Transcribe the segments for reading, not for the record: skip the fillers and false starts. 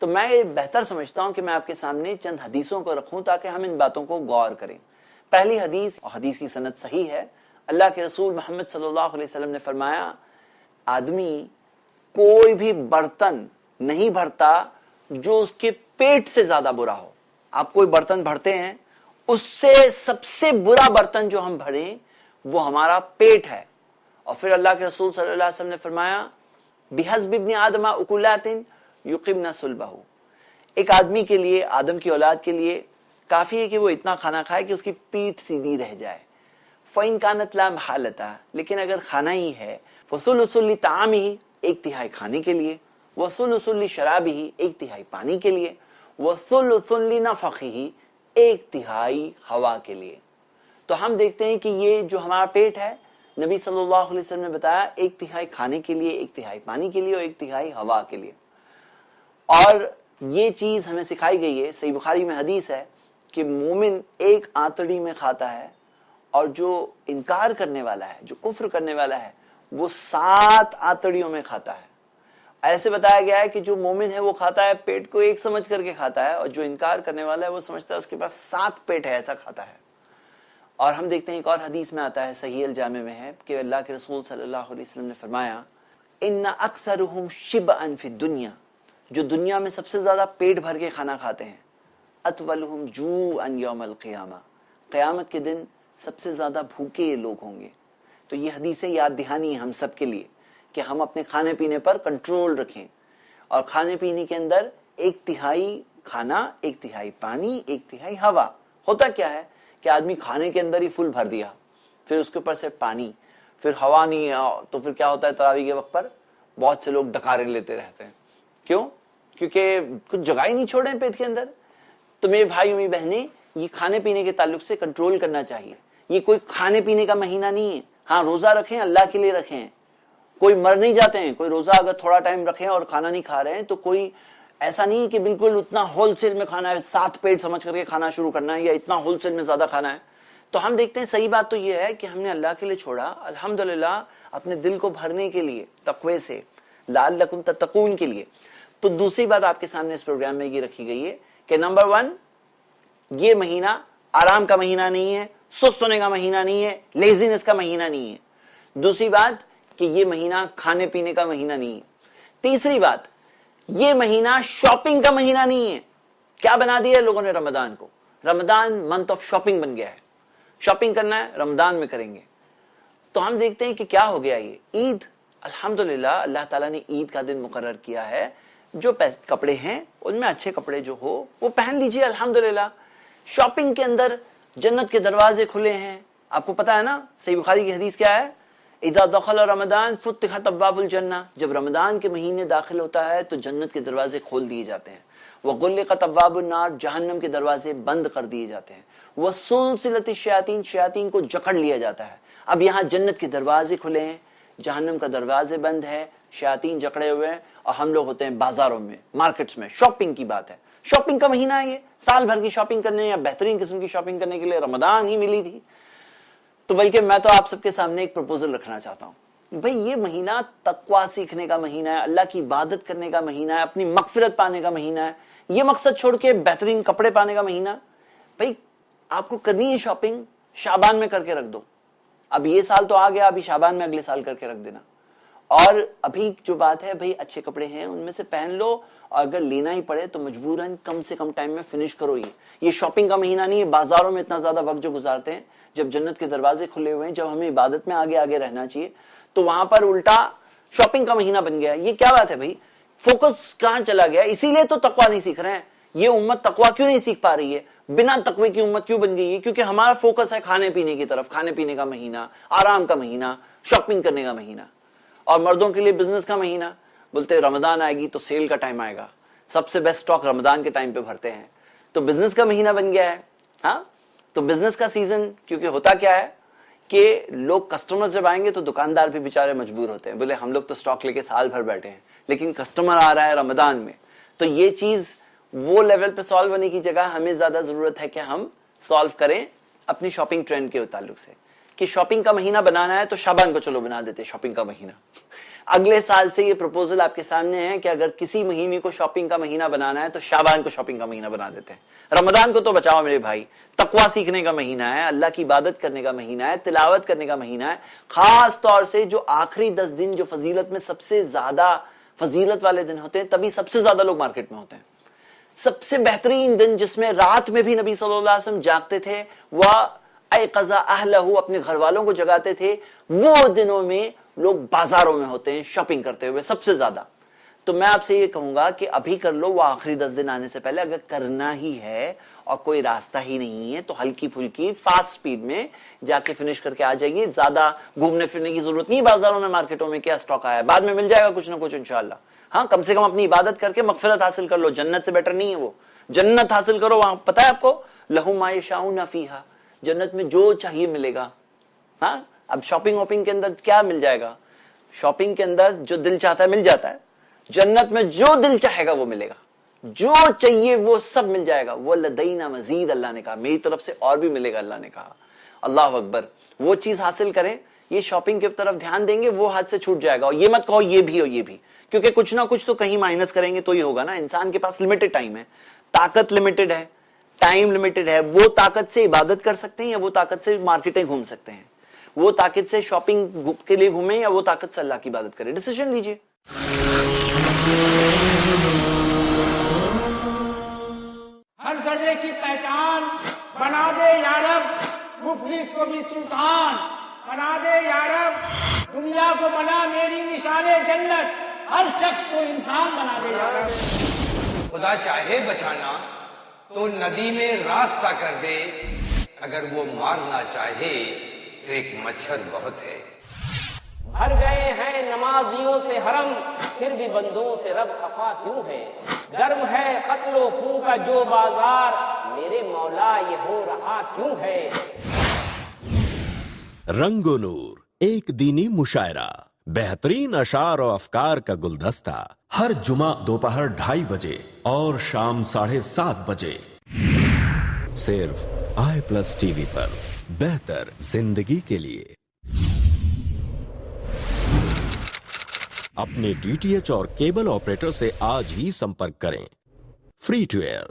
تو میں یہ بہتر سمجھتا ہوں کہ میں آپ کے سامنے چند حدیثوں کو رکھوں تاکہ ہم ان باتوں کو غور کریں. پہلی حدیث، اور حدیث کی سند صحیح ہے، اللہ کے رسول محمد صلی اللہ علیہ وسلم نے فرمایا آدمی کوئی بھی برتن نہیں بھرتا جو اس کے پیٹ سے زیادہ برا ہو. آپ کوئی برتن بھرتے ہیں، اس سے سب سے برا برتن جو ہم بھریں وہ ہمارا پیٹ ہے. اور پھر اللہ کے رسول صلی اللہ علیہ وسلم نے فرمایا بِحَسْبِ ابْنِ آدَمَ أُكُلَاتٍ يُقِمْنَ صُلْبَهُ. ایک آدمی کے لیے، آدم کی اولاد کے لیے کافی ہے کہ وہ اتنا کھانا کھائے کہ اس کی پیٹ سیدھی رہ جائے. فَإِنْ كَانَتْ لَا مَحَالَةَ، لیکن اگر کھانا ہی ہے، فَثُلُثٌ لِطَعَامِهِ، ایک تہائی کھانے کے لیے، وَثُلُثٌ لِشَرَابِهِ، ایک تہائی پانی کے لیے، وَثُلُثٌ لِنَفَخِهِ، ایک تہائی ہوا کے لیے. تو ہم دیکھتے ہیں کہ یہ جو ہمارا پیٹ ہے، نبی صلی اللہ علیہ وسلم نے بتایا ایک تہائی کھانے کے لیے، ایک تہائی پانی کے لیے اور ایک تہائی ہوا کے لیے. اور یہ چیز ہمیں سکھائی گئی ہے، صحیح بخاری میں حدیث ہے کہ مومن ایک آنتڑی میں کھاتا ہے اور جو انکار کرنے والا ہے، جو کفر کرنے والا ہے، وہ 7 آنتڑیوں میں کھاتا ہے. ایسے بتایا گیا ہے کہ جو مومن ہے وہ کھاتا ہے، پیٹ کو ایک سمجھ کر کے کھاتا ہے، اور جو انکار کرنے والا ہے وہ سمجھتا ہے اس کے پاس 7 پیٹ ہے، ایسا کھاتا ہے. اور ہم دیکھتے ہیں ایک اور حدیث میں آتا ہے، صحیح الجامع میں ہے، کہ اللہ کے رسول صلی اللہ علیہ وسلم نے فرمایا ان اکثرهم شبعا فی الدنیا، جو دنیا میں سب سے زیادہ پیٹ بھر کے کھانا کھاتے ہیں، اطولهم جوعا یوم القیامہ، قیامت کے دن سب سے زیادہ بھوکے یہ لوگ ہوں گے. تو یہ حدیثیں یاد دہانی ہیں ہم سب کے لیے کہ ہم اپنے کھانے پینے پر کنٹرول رکھیں، اور کھانے پینے کے اندر ایک تہائی کھانا، ایک تہائی پانی، ایک تہائی ہوا. ہوتا کیا ہے کہ آدمی کھانے کے اندر ہی فل بھر دیا، پھر اس کے اوپر سے پانی، پھر ہوا نہیں ہے، تو پھر کیا ہوتا ہے تراویح کے وقت پر بہت سے لوگ ڈکارے لیتے رہتے ہیں. کیوں؟ کیونکہ کچھ جگہ ہی نہیں چھوڑے ہیں پیٹ کے اندر. تو میرے بھائی اور میری بہنیں، یہ کھانے پینے کے تعلق سے کنٹرول کرنا چاہیے. یہ کوئی کھانے پینے کا مہینہ نہیں ہے. ہاں روزہ رکھیں، اللہ کے لیے رکھیں، کوئی مر نہیں جاتے ہیں. کوئی روزہ اگر تھوڑا ٹائم رکھیں اور کھانا نہیں کھا رہے ہیں تو کوئی ایسا نہیں کہ بالکل اتنا ہول سیل میں کھانا ہے، 7 پیٹ سمجھ کر کے کھانا شروع کرنا ہے، یا اتنا ہول سیل میں زیادہ کھانا ہے. تو ہم دیکھتے ہیں صحیح بات تو یہ ہے کہ ہم نے اللہ کے لیے چھوڑا، الحمدللہ اپنے دل کو بھرنے کے لیے، تقوی سے، لعلکم تتقون کے لیے. تو دوسری بات آپ کے سامنے اس پروگرام میں یہ رکھی گئی ہے کہ نمبر 1، یہ مہینہ آرام کا مہینہ نہیں ہے، سست ہونے کا مہینہ نہیں ہے، لیزینس کا مہینہ نہیں ہے. دوسری بات کہ یہ مہینہ کھانے پینے کا مہینہ نہیں ہے. تیسری بات، یہ مہینہ شاپنگ کا مہینہ نہیں ہے. کیا بنا دیا ہے لوگوں نے رمضان کو؟ رمضان منتھ آف شاپنگ بن گیا ہے. شاپنگ کرنا ہے رمضان میں کریں گے. تو ہم دیکھتے ہیں کہ کیا ہو گیا. یہ عید، الحمدللہ اللہ تعالیٰ نے عید کا دن مقرر کیا ہے. جو کپڑے ہیں ان میں اچھے کپڑے جو ہو وہ پہن لیجئے الحمدللہ. شاپنگ کے اندر جنت کے دروازے کھلے ہیں. آپ کو پتا ہے نا صحیح بخاری کی حدیث کیا ہے؟ اذا دخل رمضان فتحت ابواب الجنہ، جب رمضان کے مہینے داخل ہوتا ہے تو جنت کے دروازے کھول دیے جاتے ہیں. وغلقت ابواب النار، جہنم کے دروازے بند کر دیے جاتے ہیں. وسلسلت الشیاطین، شیاطین کو جکڑ لیا جاتا ہے. اب یہاں جنت کے دروازے کھلے ہیں، جہنم کا دروازے بند ہے، شیاطین جکڑے ہوئے ہیں، اور ہم لوگ ہوتے ہیں بازاروں میں، مارکیٹس میں. شاپنگ کی بات ہے، شاپنگ کا مہینہ ہے. یہ سال بھر کی شاپنگ کرنے یا بہترین قسم کی شاپنگ کرنے کے لیے رمضان ہی ملی تھی. تو بلکہ میں تو آپ سب کے سامنے ایک پروپوزل رکھنا چاہتا ہوں، بھئی یہ مہینہ تقوی سیکھنے کا مہینہ ہے، اللہ کی عبادت کرنے کا مہینہ ہے، اپنی مغفرت پانے کا مہینہ ہے. یہ مقصد چھوڑ کے بہترین کپڑے پانے کا مہینہ. بھئی آپ کو کرنی ہے شاپنگ، شعبان میں کر کے رکھ دو. اب یہ سال تو آ گیا، ابھی شعبان میں اگلے سال کر کے رکھ دینا. اور ابھی جو بات ہے بھئی اچھے کپڑے ہیں ان میں سے پہن لو، اور اگر لینا ہی پڑے تو مجبوراً کم سے کم ٹائم میں فنش کرو. یہ شاپنگ کا مہینہ نہیں ہے. بازاروں میں اتنا زیادہ وقت جو گزارتے ہیں، جب جنت کے دروازے کھلے ہوئے ہیں، جب ہمیں عبادت میں آگے آگے رہنا چاہیے، تو وہاں پر الٹا شاپنگ کا مہینہ بن گیا. یہ کیا بات ہے بھئی؟ فوکس کہاں چلا گیا؟ اسی لیے تو تقوی نہیں سیکھ رہے ہیں. یہ امت تقوی کیوں نہیں سیکھ پا رہی ہے؟ بنا تقوی کی امت کیوں بن گئی ہے؟ کیونکہ ہمارا فوکس ہے کھانے پینے کی طرف. کھانے پینے کا مہینہ، آرام کا مہینہ، شاپنگ کرنے کا مہینہ. اور مردوں کے لیے بزنس کا مہینہ، بولتے رمضان آئے گی تو سیل کا ٹائم آئے گا، سب سے بیسٹ سٹاک رمضان کے ٹائم پہ بھرتے ہیں. تو بزنس کا مہینہ بن گیا ہے. ہاں تو بزنس کا سیزن، کیونکہ ہوتا کیا ہے کہ لوگ کسٹمر جب آئیں گے تو دکاندار بھی بیچارے مجبور ہوتے ہیں، بولے ہم لوگ تو سٹاک لے کے سال بھر بیٹھے ہیں، لیکن کسٹمر آ رہا ہے رمضان میں. تو یہ چیز وہ لیول پہ سالو ہونے کی جگہ ہمیں زیادہ ضرورت ہے کہ ہم سالو کریں اپنی شاپنگ ٹرینڈ کے تعلق سے، کہ شاپنگ کا مہینہ بنانا ہے تو شعبان کو چلو بنا دیتے شاپنگ کا مہینہ. اگلے سال سے یہ پروپوزل آپ کے سامنے ہے کہ اگر کسی مہینے کو شاپنگ کا مہینہ بنانا ہے تو شعبان کو شاپنگ کا مہینہ بنا دیتے ہیں. رمضان کو تو بچاؤ میرے بھائی, تقویٰ سیکھنے کا مہینہ ہے, اللہ کی عبادت کرنے کا مہینہ ہے, تلاوت کرنے کا مہینہ ہے. خاص طور سے جو آخری 10 دن جو فضیلت میں سب سے زیادہ فضیلت والے دن ہوتے ہیں, تبھی سب سے زیادہ لوگ مارکیٹ میں ہوتے ہیں. سب سے بہترین دن جس میں رات میں بھی نبی صلی اللہ علیہ وسلم جاگتے تھے, وہ ایقظا اہلہ, اپنے گھر والوں کو جگاتے تھے, وہ دنوں میں لوگ بازاروں میں ہوتے ہیں شاپنگ کرتے ہوئے سب سے زیادہ. تو میں آپ سے یہ کہوں گا کہ ابھی کر لو, وہ آخری 10 دن آنے سے پہلے. اگر کرنا ہی ہے اور کوئی راستہ ہی نہیں ہے تو ہلکی پھلکی فاسٹ سپیڈ میں جا کے فنش کر کے آ جائیے. زیادہ گھومنے پھرنے کی ضرورت نہیں بازاروں میں, مارکیٹوں میں کیا سٹاک آیا ہے, بعد میں مل جائے گا کچھ نہ کچھ انشاءاللہ. ہاں, کم سے کم اپنی عبادت کر کے مغفرت حاصل کر لو, جنت سے بیٹر نہیں ہے وہ. جنت حاصل کرو, وہاں پتہ ہے آپ کو, لہم ما یشاؤون فیہا, جنت میں جو چاہیے ملے گا. ہاں, اب شاپنگ واپنگ کے اندر کیا مل جائے گا؟ شاپنگ کے اندر جو دل چاہتا ہے مل جاتا ہے. جنت میں جو دل چاہے گا وہ ملے گا, جو چاہیے وہ سب مل جائے گا. وہ لدینا مزید, اللہ نے کہا میری طرف سے اور بھی ملے گا, اللہ نے کہا. اللہ اکبر. وہ چیز حاصل کریں, یہ شاپنگ کی طرف دھیان دیں گے, وہ ہاتھ سے چھوٹ جائے گا. اور یہ مت کہو یہ بھی اور یہ بھی, کیونکہ کچھ نہ کچھ تو کہیں مائنس کریں گے تو یہ ہوگا نا. انسان کے پاس لمیٹڈ ٹائم ہے, طاقت لمیٹڈ ہے, ٹائم لمیٹڈ ہے. وہ طاقت سے عبادت کر سکتے ہیں یا وہ طاقت سے مارکیٹیں گھوم سکتے ہیں. وہ طاقت سے شاپنگ کے لیے گھومیں یا وہ طاقت سے اللہ کی عبادت کریں. ڈیسیژن لیجیے. ہر ذرے کی پہچان بنا دے یا رب, مفلس کو بھی سلطان بنا دے یا رب. دنیا کو بنا میری نشان جنت, ہر شخص کو انسان بنا دے یا رب. خدا چاہے بچانا تو ندی میں راستہ کر دے, اگر وہ مارنا چاہے تو ایک مچھر بہت ہے. بھر گئے ہیں نمازیوں سے حرم, پھر بھی بندوں سے رب خفا کیوں ہے. گرم ہے قتل و خون کا جو بازار, میرے مولا یہ ہو رہا کیوں ہے. رنگ و نور, ایک دینی مشاعرہ, بہترین اشعار و افکار کا گلدستہ, ہر جمعہ دوپہر 2:30 بجے اور شام 7:30 بجے, صرف i+ ٹی وی پر. بہتر زندگی کے لیے اپنے DTH اور کیبل آپریٹر سے آج ہی سمپرک کریں. Free to air.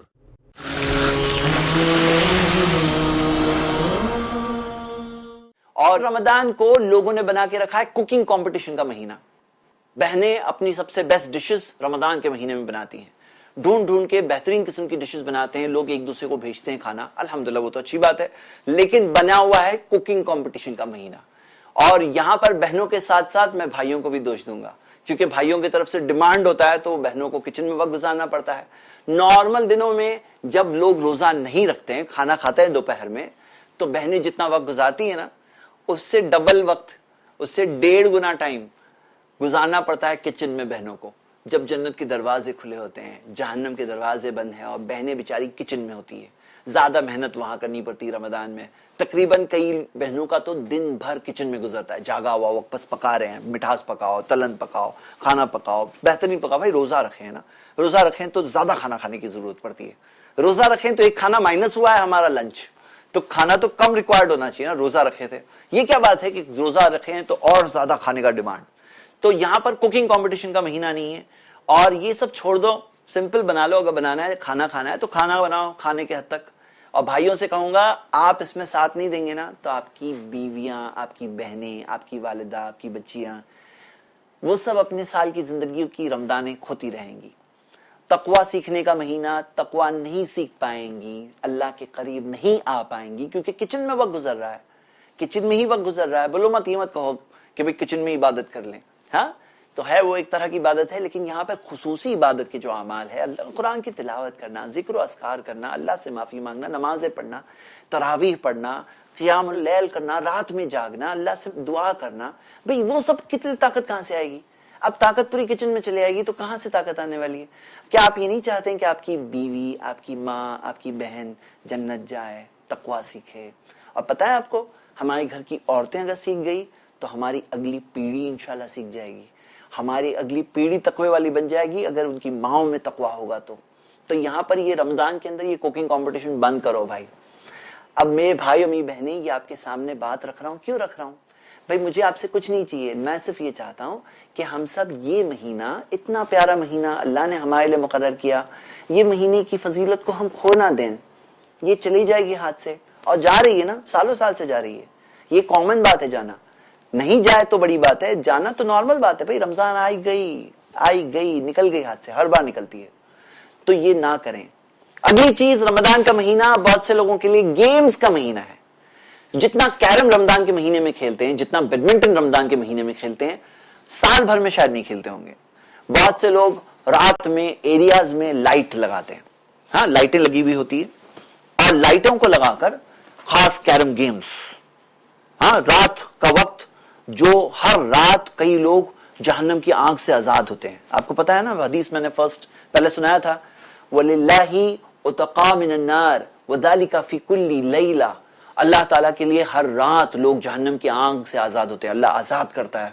اور رمضان کو لوگوں نے بنا کے رکھا ہے کوکنگ کمپٹیشن کا مہینہ. بہنیں اپنی سب سے بیسٹ ڈشز رمضان کے مہینے میں بناتی ہیں, ڈھونڈ ڈھونڈ کے بہترین قسم کی ڈشز بناتے ہیں. لوگ ایک دوسرے کو بھیجتے ہیں کھانا, الحمدللہ وہ تو اچھی بات ہے, لیکن بنا ہوا ہے کوکنگ کمپٹیشن کا مہینہ. اور یہاں پر بہنوں کے ساتھ ساتھ میں بھائیوں کو بھی دوش دوں گا, کیونکہ بھائیوں کی طرف سے ڈیمانڈ ہوتا ہے تو بہنوں کو کچن میں وقت گزارنا پڑتا ہے. نارمل دنوں میں جب لوگ روزہ نہیں رکھتے ہیں, کھانا کھاتے ہیں دوپہر میں, تو بہنیں جتنا وقت گزارتی ہیں نا, اس سے ڈبل وقت, اس سے 1.5 گنا ٹائم گزارنا پڑتا ہے کچن میں بہنوں کو. جب جنت کے دروازے کھلے ہوتے ہیں, جہنم کے دروازے بند ہیں, اور بہنیں بیچاری کچن میں ہوتی ہے, زیادہ محنت وہاں کرنی پڑتی ہے رمضان میں. تقریباً کئی بہنوں کا تو دن بھر کچن میں گزرتا ہے, جاگا ہوا وقت بس پکا رہے ہیں, مٹھاس پکاؤ, تلن پکاؤ, کھانا پکاؤ, بہترین پکاؤ. بھائی روزہ رکھیں نا, روزہ رکھیں تو زیادہ کھانا کھانے کی ضرورت پڑتی ہے. روزہ رکھیں تو ایک کھانا مائنس ہوا ہے ہمارا لنچ, تو کھانا تو کم ریکوائرڈ ہونا چاہیے نا. روزہ رکھے تھے, یہ کیا بات ہے کہ روزہ رکھیں تو اور زیادہ کھانے کا ڈیمانڈ. تو یہاں پر کوکنگ کمپٹیشن کا مہینہ نہیں ہے, اور یہ سب چھوڑ دو, سمپل بنا لو. اگر بنانا ہے, کھانا کھانا ہے تو کھانا بناؤ کھانے کے حد تک. اور بھائیوں سے کہوں گا, آپ اس میں ساتھ نہیں دیں گے نا تو آپ کی بیویاں, آپ کی بہنیں, آپ کی والدہ, آپ کی بچیاں, وہ سب اپنے سال کی زندگیوں کی رمضانیں کھوتی رہیں گی. تقویٰ سیکھنے کا مہینہ, تقویٰ نہیں سیکھ پائیں گی, اللہ کے قریب نہیں آ پائیں گی, کیونکہ کچن میں وقت گزر رہا ہے, کچن میں ہی وقت گزر رہا ہے. بولو مت, یہ مت کہو کہ بھئی کچن میں عبادت کر لیں. ہاں تو ہے, وہ ایک طرح کی عبادت ہے, لیکن یہاں پہ خصوصی عبادت کے جو اعمال ہے, اللہ قرآن کی تلاوت کرنا, ذکر و اذکار کرنا, اللہ سے معافی مانگنا, نمازیں پڑھنا, تراویح پڑھنا, قیام اللیل کرنا, رات میں جاگنا, اللہ سے دعا کرنا, بھئی وہ سب کتنی طاقت کہاں سے آئے گی؟ اب طاقت پوری کچن میں چلے آئے گی تو کہاں سے طاقت آنے والی ہے؟ کیا آپ یہ نہیں چاہتے ہیں کہ آپ کی بیوی, آپ کی ماں, آپ کی بہن جنت جائے, تقویٰ سیکھے؟ اور پتہ ہے آپ کو, ہمارے گھر کی عورتیں اگر سیکھ گئی تو ہماری اگلی پیڑھی انشاءاللہ سیکھ جائے گی, ہماری اگلی پیڑھی تقوی والی بن جائے گی اگر ان کی ماؤں میں تقویٰ ہوگا تو. تو یہاں پر یہ رمضان کے اندر یہ کوکنگ کمپٹیشن بند کرو بھائی. اب میرے بھائی اور میری بہنیں, یہ آپ کے سامنے بات رکھ رہا ہوں, کیوں رکھ رہا ہوں؟ بھائی مجھے آپ سے کچھ نہیں چاہیے، میں صرف یہ چاہتا ہوں کہ ہم سب یہ مہینہ، اتنا پیارا مہینہ اللہ نے ہمارے لیے مقرر کیا، یہ مہینے کی فضیلت کو ہم کھو نہ دیں. یہ چلی جائے گی ہاتھ سے، اور جا رہی ہے نا، سالوں سال سے جا رہی ہے. یہ کامن بات ہے، جانا نہیں جائے تو بڑی بات ہے، جانا تو نارمل بات ہے. بھائی رمضان آئی گئی نکل گئی ہاتھ سے، ہر بار نکلتی ہے، تو یہ نہ کریں. اگلی چیز، رمضان کا مہینہ بہت سے لوگوں کے لیے گیمز کا مہینہ ہے. جتنا کیرم رمضان کے مہینے میں کھیلتے ہیں، جتنا بیڈمنٹن رمضان کے مہینے میں کھیلتے ہیں، سال بھر میں شاید نہیں کھیلتے ہوں گے. بہت سے لوگ رات میں ایریاز میں لائٹ لگاتے ہیں، ہاں لائٹیں لگی ہوئی ہوتی ہے، اور لائٹوں کو لگا کر خاص کیرم گیمز، ہاں رات کا وقت، جو ہر رات کئی لوگ جہنم کی آنکھ سے آزاد ہوتے ہیں. آپ کو پتا ہے نا، حدیث میں نے پہلے سنایا تھا، وَلِلَّهِ اُتَقَى مِنَ النَّارِ وَذَلِكَ فِي كُلِّ لَيْلَةٍ. اللہ تعالیٰ کے لیے ہر رات لوگ جہنم کی آنکھ سے آزاد ہوتے ہیں، اللہ آزاد کرتا ہے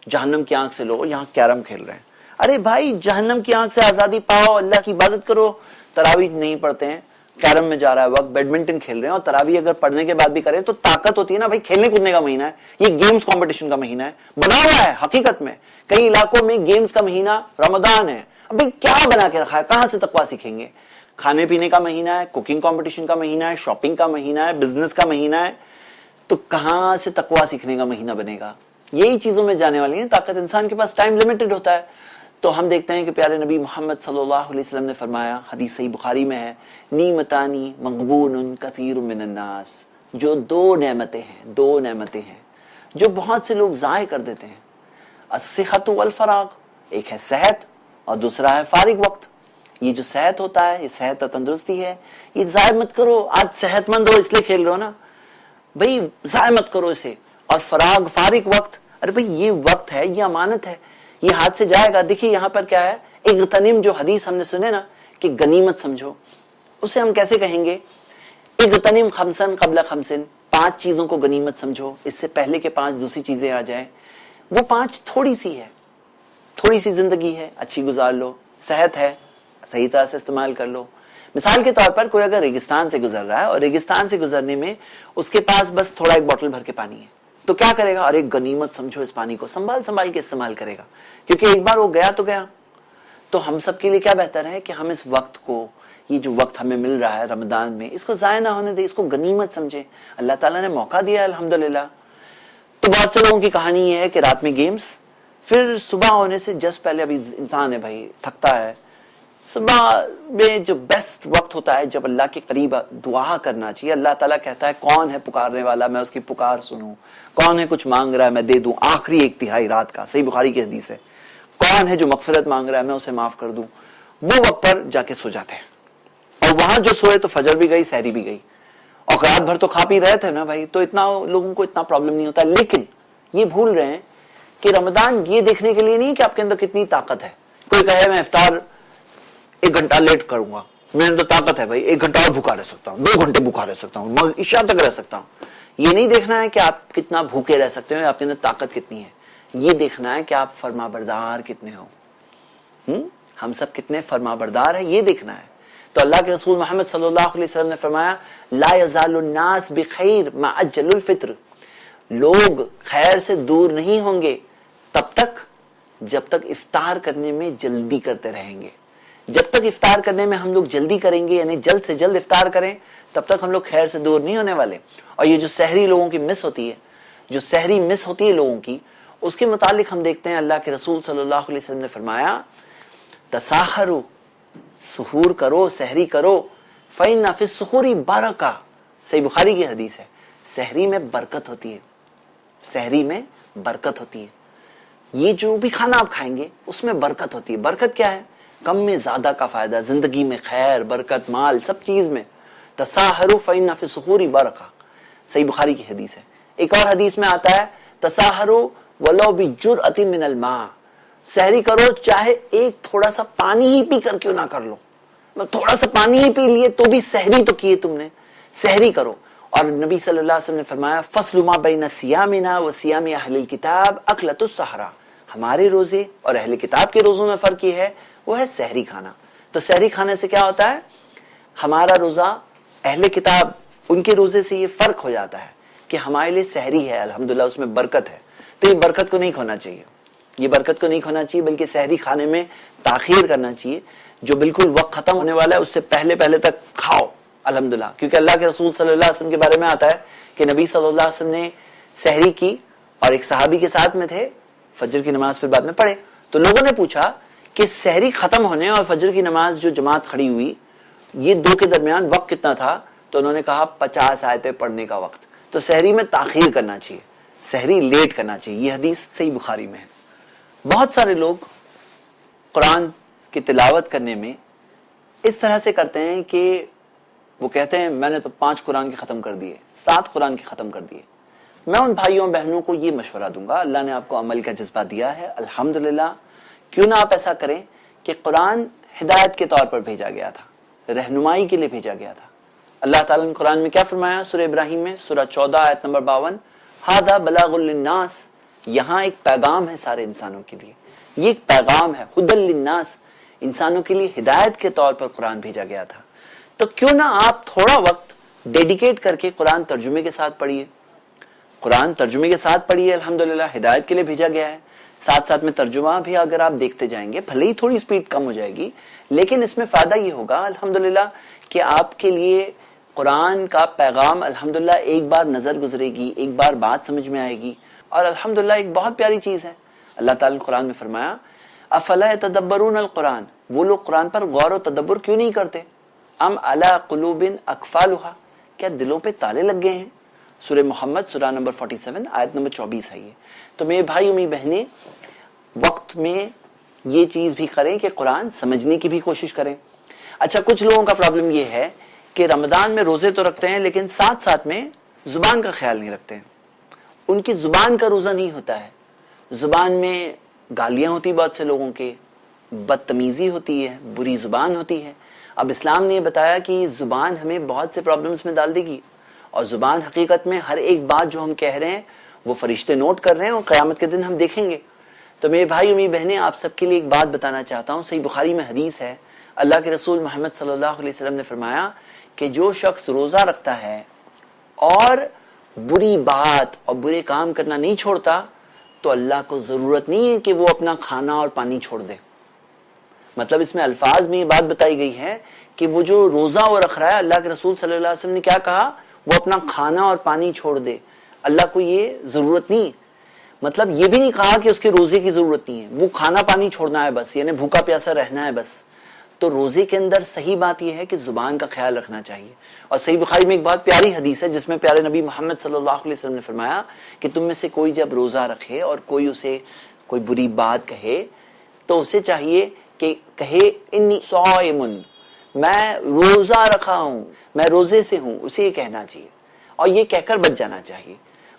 جہنم کی آنکھ سے. لوگ یہاں کیرم کھیل رہے ہیں، ارے بھائی جہنم کی آنکھ سے آزادی پاؤ، اللہ کی عبادت کرو. تراویح نہیں پڑھتے ہیں، کیرم میں جا رہا ہے وقت، بیڈمنٹن کھیل رہے ہیں، اور تراویح اگر پڑھنے کے بعد بھی کریں تو طاقت ہوتی ہے نا بھائی. کھیلنے کودنے کا مہینہ ہے، یہ گیمز کمپٹیشن کا مہینہ ہے، بنا ہوا ہے حقیقت میں. کئی علاقوں میں گیمز کا مہینہ رمضان ہے. ابھی کیا بنا کے رکھا ہے، کہاں سے تقویٰ سیکھیں گے؟ کھانے پینے کا مہینہ ہے، کوکنگ کمپٹیشن کا مہینہ ہے، شاپنگ کا مہینہ ہے، بزنس کا مہینہ ہے، تو کہاں سے تقویٰ سیکھنے کا مہینہ بنے گا؟ یہی چیزوں میں جانے والی ہیں طاقت. انسان کے پاس ٹائم لمیٹڈ ہوتا ہے. تو ہم دیکھتے ہیں کہ پیارے نبی محمد صلی اللہ علیہ وسلم نے فرمایا، حدیث صحیح بخاری میں ہے، نعمتانی مغبون کثیر من الناس. جو دو نعمتیں ہیں جو بہت سے لوگ ضائع کر دیتے ہیں. الصحت والفراغ، ایک ہے صحت اور دوسرا ہے فارغ وقت. یہ جو صحت ہوتا ہے، یہ صحت اور تندرستی ہے، یہ ضائع مت کرو. آج صحت مند ہو اس لیے کھیل رہے ہو نا بھائی، ضائع مت کرو اسے. اور فارغ وقت، ارے بھائی یہ وقت ہے، یہ امانت ہے، یہ ہاتھ سے جائے گا. دیکھیے یہاں پر کیا ہے، اغتنم، جو حدیث ہم نے سنے نا کہ غنیمت سمجھو، اسے ہم کیسے کہیں گے؟ اغتنم خمسن قبل خمسن، 5 چیزوں کو غنیمت سمجھو، اس سے پہلے کہ 5 دوسری چیزیں آ جائیں. وہ 5 تھوڑی سی زندگی ہے، اچھی گزار لو. صحت ہے، صحیح طرح سے استعمال کر لو. مثال کے طور پر کوئی اگر ریگستان سے گزر رہا ہے، اور ریگستان سے گزرنے میں اس کے پاس بس تھوڑا ایک بوتل بھر کے پانی ہے، تو کیا کرے گا؟ اور ایک غنیمت سمجھو، اس پانی کو سنبھال کے استعمال کرے گا، کیونکہ ایک بار وہ گیا تو گیا. تو ہم سب کے لیے کیا بہتر ہے کہ ہم اس وقت کو، یہ جو وقت ہمیں مل رہا ہے رمضان میں، اس کو ضائع نہ ہونے دیں، اس کو غنیمت سمجھیں. اللہ تعالیٰ نے موقع دیا ہے الحمدللہ. تو بہت سے لوگوں کی کہانی یہ ہے کہ رات میں گیمز، پھر صبح ہونے سے جس پہلے، ابھی انسان ہے بھائی تھکتا ہے، صبح میں جو بیسٹ وقت ہوتا ہے جب اللہ کے قریب دعا کرنا چاہیے. اللہ تعالیٰ کہتا ہے کون ہے پکارنے والا، میں اس کی پکار سنوں، کون ہے کچھ مانگ رہا ہے میں دے دوں. آخری 1/3 رات کا، صحیح بخاری کی حدیث ہے، کون ہے جو مغفرت مانگ رہا ہے میں اسے معاف کر دوں. وہ وقت پر جا کے سو جاتے ہیں، اور وہاں جو سوئے تو فجر بھی گئی، سحری بھی گئی، اور رات بھر تو کھا پی رہے تھے نا بھائی، تو اتنا لوگوں کو اتنا پرابلم نہیں ہوتا. لیکن یہ بھول رہے ہیں کہ رمضان یہ دیکھنے کے لیے نہیں کہ آپ کے اندر کتنی طاقت ہے. کوئی کہے میں افطار 1 گھنٹہ لیٹ کروں گا، میرے اندر طاقت ہے بھائی، 1 گھنٹہ اور بھوکا رہ سکتا ہوں، 2 گھنٹے بھوکا رہ سکتا ہوں، عشاء تک رہ سکتا ہوں. یہ نہیں دیکھنا ہے کہ آپ کتنا بھوکے رہ سکتے ہو، آپ کے اندر طاقت کتنی ہے. یہ دیکھنا ہے کہ آپ فرما بردار کتنے ہو. ہم سب کتنے فرما بردار ہیں، یہ دیکھنا ہے. تو اللہ کے رسول محمد صلی اللہ علیہ وسلم نے فرمایا، لا یزال الناس بخیر ما عجل الفطر. لوگ خیر سے دور نہیں ہوں گے تب تک جب تک افطار کرنے میں جلدی کرتے رہیں گے. جب تک افطار کرنے میں ہم لوگ جلدی کریں گے، یعنی جلد سے جلد افطار کریں، تب تک ہم لوگ خیر سے دور نہیں ہونے والے. اور یہ جو سحری لوگوں کی مس ہوتی ہے، لوگوں کی، اس کے متعلق ہم دیکھتے ہیں اللہ کے رسول صلی اللہ علیہ وسلم نے فرمایا، تساحروا، سحور کرو، سحری کرو، فإن فی السحور برکہ. صحیح بخاری کی حدیث ہے، سحری میں برکت ہوتی ہے، سحری میں برکت ہوتی ہے. یہ جو بھی کھانا آپ کھائیں گے اس میں برکت ہوتی ہے. برکت کیا ہے؟ کم میں زیادہ کا فائدہ، زندگی میں خیر، برکت، مال، سب چیز میں. تساحروا فإن فی السحور برکہ، صحیح بخاری کی حدیث ہے. ایک اور حدیث میں آتا ہے، تساحروا ولو بجرعۃ من الماء. سحری کرو چاہے ایک تھوڑا سا پانی ہی پی کر کیوں نہ کر لو، تھوڑا سا پانی ہی پی لیے تو بھی سحری تو کیے تم نے. سحری کرو. اور نبی صلی اللہ علیہ وسلم نے فرمایا، فصل ما بین صیامنا و صیام اہل الکتاب اکلۃ السحرہ. ہمارے روزے اور اہل کتاب کے روزوں میں فرق یہ ہے، وہ ہے سحری کھانا. تو سحری کھانے سے کیا ہوتا ہے؟ ہمارا روزہ اہل کتاب ان کے روزے سے یہ فرق ہو جاتا ہے کہ ہمارے لیے سحری ہے الحمدللہ اس میں برکت ہے، تو یہ برکت کو نہیں کھونا چاہیے، یہ برکت کو نہیں کھونا چاہیے، بلکہ سحری کھانے میں تاخیر کرنا چاہیے، جو بالکل وقت ختم ہونے والا ہے اس سے پہلے پہلے تک کھاؤ الحمدللہ، کیونکہ اللہ کے رسول صلی اللہ علیہ وسلم کے بارے میں آتا ہے کہ نبی صلی اللہ علیہ وسلم نے سحری کی اور ایک صحابی کے ساتھ میں تھے، فجر کی نماز پھر بعد میں پڑھے، تو لوگوں نے پوچھا کہ سحری ختم ہونے اور فجر کی نماز جو جماعت کھڑی ہوئی یہ دو کے درمیان وقت کتنا تھا؟ تو انہوں نے کہا 50 آیتیں پڑھنے کا وقت۔ تو سحری میں تاخیر کرنا چاہیے، سحری لیٹ کرنا چاہیے، یہ حدیث صحیح بخاری میں ہے۔ بہت سارے لوگ قرآن کی تلاوت کرنے میں اس طرح سے کرتے ہیں کہ وہ کہتے ہیں میں نے تو 5 قرآن کے ختم کر دیے، 7 قرآن کے ختم کر دیے۔ میں ان بھائیوں بہنوں کو یہ مشورہ دوں گا، اللہ نے آپ کو عمل کا جذبہ دیا ہے الحمدللہ، کیوں نہ آپ ایسا کریں کہ قرآن ہدایت کے طور پر بھیجا گیا تھا، رہنمائی کے لیے بھیجا گیا تھا۔ اللہ تعالیٰ نے قرآن میں کیا فرمایا؟ سورہ ابراہیم میں سورہ 14 آیت نمبر 52، ھذا بلاغ للناس، یہاں ایک پیغام ہے سارے انسانوں کے لیے، یہ ایک پیغام ہے، ھدی للناس، انسانوں کے لیے ہدایت کے طور پر قرآن بھیجا گیا تھا۔ تو کیوں نہ آپ تھوڑا وقت ڈیڈیکیٹ کر کے قرآن ترجمے کے ساتھ پڑھیے، قرآن ترجمے کے ساتھ پڑھیے، الحمدللہ ہدایت کے لیے بھیجا گیا ہے، ساتھ ساتھ میں ترجمہ بھی اگر آپ دیکھتے جائیں گے، بھلے ہی تھوڑی سپیڈ کم ہو جائے گی لیکن اس میں فائدہ یہ ہوگا الحمدللہ کہ آپ کے لیے قرآن کا پیغام الحمدللہ ایک بار نظر گزرے گی، ایک بار بات سمجھ میں آئے گی، اور الحمدللہ ایک بہت پیاری چیز ہے، اللہ تعالیٰ نے قرآن میں فرمایا افلا یتدبرون القرآن، وہ لوگ قرآن پر غور و تدبر کیوں نہیں کرتے؟ ام علی قلوب اقفالها، کیا دلوں پہ تالے لگ گئے ہیں؟ سورہ محمد سورہ نمبر 47 آیت نمبر 24 ہے یہ۔ تو میرے بھائی میری بہنیں وقت میں یہ چیز بھی کریں کہ قرآن سمجھنے کی بھی کوشش کریں۔ اچھا کچھ لوگوں کا پرابلم یہ ہے کہ رمضان میں روزے تو رکھتے ہیں لیکن ساتھ ساتھ میں زبان کا خیال نہیں رکھتے ہیں، ان کی زبان کا روزہ نہیں ہوتا ہے، زبان میں گالیاں ہوتی بہت سے لوگوں کے، بدتمیزی ہوتی ہے، بری زبان ہوتی ہے۔ اب اسلام نے یہ بتایا کہ زبان ہمیں بہت سے پرابلمز میں ڈال دے گی، اور زبان حقیقت میں ہر ایک بات جو ہم کہہ رہے ہیں وہ فرشتے نوٹ کر رہے ہیں اور قیامت کے دن ہم دیکھیں گے۔ تو میرے بھائی اور میری بہنیں آپ سب کے لیے ایک بات بتانا چاہتا ہوں، صحیح بخاری میں حدیث ہے، اللہ کے رسول محمد صلی اللہ علیہ وسلم نے فرمایا کہ جو شخص روزہ رکھتا ہے اور بری بات اور برے کام کرنا نہیں چھوڑتا تو اللہ کو ضرورت نہیں ہے کہ وہ اپنا کھانا اور پانی چھوڑ دے۔ مطلب اس میں الفاظ میں یہ بات بتائی گئی ہے کہ وہ جو روزہ وہ رکھ رہا ہے، اللہ کے رسول صلی اللہ علیہ وسلم نے کیا کہا؟ وہ اپنا کھانا اور پانی چھوڑ دے، اللہ کو یہ ضرورت نہیں، مطلب یہ بھی نہیں کہا کہ اس کے روزے کی ضرورت نہیں ہے، وہ کھانا پانی چھوڑنا ہے بس، یعنی بھوکا پیاسا رہنا ہے بس۔ تو روزے کے اندر صحیح بات یہ ہے کہ زبان کا خیال رکھنا چاہیے، اور صحیح بخاری میں ایک بہت پیاری حدیث ہے جس میں پیارے نبی محمد صلی اللہ علیہ وسلم نے فرمایا کہ تم میں سے کوئی جب روزہ رکھے اور کوئی اسے کوئی بری بات کہے تو اسے چاہیے کہ کہے انی صائم، میں روزہ رکھا ہوں، میں روزے سے ہوں، اسے یہ کہنا چاہیے اور یہ کہہ کر بچ جانا چاہیے۔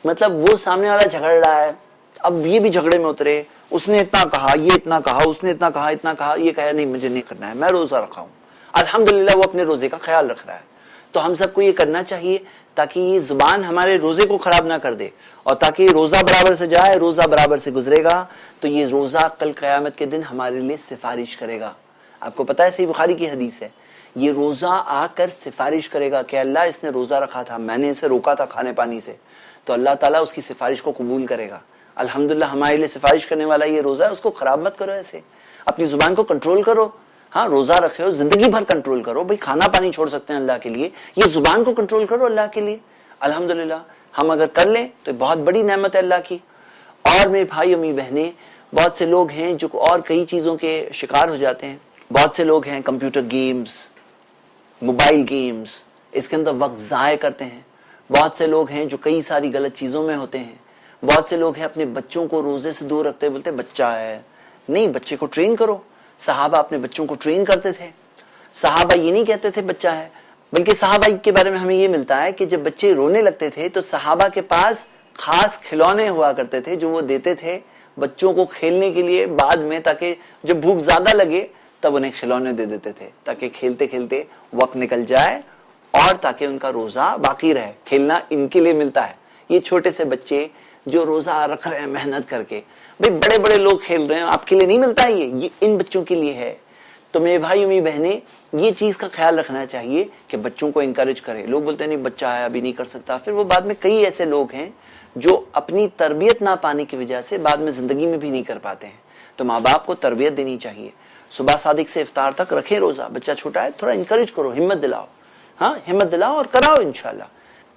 مطلب وہ سامنے والا جھگڑ رہا ہے، اب یہ بھی جھگڑے میں اترے، اس نے اتنا کہا، یہ اتنا کہا، اس نے اتنا کہا، اتنا کہا، یہ کہا نہیں مجھے نہیں کرنا ہے، میں روزہ رکھا ہوں، الحمدللہ وہ اپنے روزے کا خیال رکھ رہا ہے۔ تو ہم سب کو یہ کرنا چاہیے تاکہ یہ زبان ہمارے روزے کو خراب نہ کر دے، اور تاکہ روزہ برابر سے جائے، روزہ برابر سے گزرے گا تو یہ روزہ کل قیامت کے دن ہمارے لیے سفارش کرے گا۔ آپ کو پتہ ہے صحیح بخاری کی حدیث ہے، یہ روزہ آ کر سفارش کرے گا کہ اللہ اس نے روزہ رکھا تھا، میں نے اسے روکا تھا کھانے پانی سے، تو اللہ تعالیٰ اس کی سفارش کو قبول کرے گا۔ الحمدللہ ہمارے لیے سفارش کرنے والا یہ روزہ ہے، اس کو خراب مت کرو، ایسے اپنی زبان کو کنٹرول کرو۔ ہاں روزہ رکھے ہو زندگی بھر کنٹرول کرو، بھائی کھانا پانی چھوڑ سکتے ہیں اللہ کے لیے، یہ زبان کو کنٹرول کرو اللہ کے لیے۔ الحمدللہ ہم اگر کر لیں تو بہت بڑی نعمت ہے اللہ کی۔ اور میرے بھائی اور میری بہنیں، بہت سے لوگ ہیں جو اور کئی چیزوں کے شکار ہو جاتے ہیں، بہت سے لوگ ہیں کمپیوٹر گیمز، موبائل گیمز، اس کے اندر وقت ضائع کرتے ہیں، بہت سے لوگ ہیں جو کئی ساری غلط چیزوں میں ہوتے ہیں، بہت سے لوگ ہیں اپنے بچوں کو روزے سے دور رکھتے، بولتے بچہ ہے، نہیں بچے کو ٹرین کرو۔ صحابہ اپنے بچوں کو ٹرین کرتے تھے، صحابہ یہ نہیں کہتے تھے بچہ ہے، بلکہ صحابہ کے بارے میں ہمیں یہ ملتا ہے کہ جب بچے رونے لگتے تھے تو صحابہ کے پاس خاص کھلونے ہوا کرتے تھے جو وہ دیتے تھے بچوں کو کھیلنے کے لیے بعد میں، تاکہ جب بھوک زیادہ لگے تب انہیں کھلونے دے دیتے تھے تاکہ کھیلتے کھیلتے وقت نکل جائے اور تاکہ ان کا روزہ باقی رہے۔ کھیلنا ان کے لیے ملتا ہے، یہ چھوٹے سے بچے جو روزہ رکھ رہے ہیں محنت کر کے، بھئی بڑے بڑے لوگ کھیل رہے ہیں، آپ کے لیے نہیں ملتا ہے، یہ ان بچوں کے لیے ہے۔ تو میرے بھائی میری بہنیں یہ چیز کا خیال رکھنا چاہیے کہ بچوں کو انکریج کریں. لوگ بولتے ہیں نہیں بچہ ہے ابھی نہیں کر سکتا, پھر وہ بعد میں کئی ایسے لوگ ہیں جو اپنی تربیت نہ پانے کی وجہ سے بعد میں زندگی میں بھی نہیں کر پاتے ہیں. تو ماں باپ کو تربیت دینی چاہیے. صبح صادق سے افطار تک رکھیں روزہ, بچہ چھوٹا ہے تھوڑا انکریج کرو, ہمت دلاؤ, ہاں ہمت دلاؤ اور کراؤ انشاءاللہ.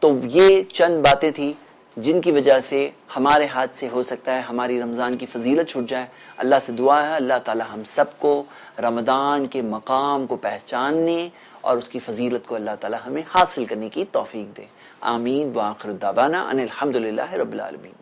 تو یہ چند باتیں تھیں جن کی وجہ سے ہمارے ہاتھ سے ہو سکتا ہے ہماری رمضان کی فضیلت چھوٹ جائے. اللہ سے دعا ہے اللہ تعالی ہم سب کو رمضان کے مقام کو پہچاننے اور اس کی فضیلت کو اللہ تعالی ہمیں حاصل کرنے کی توفیق دے. آمین. وآخر دعوانا ان الحمدللہ رب العالمین.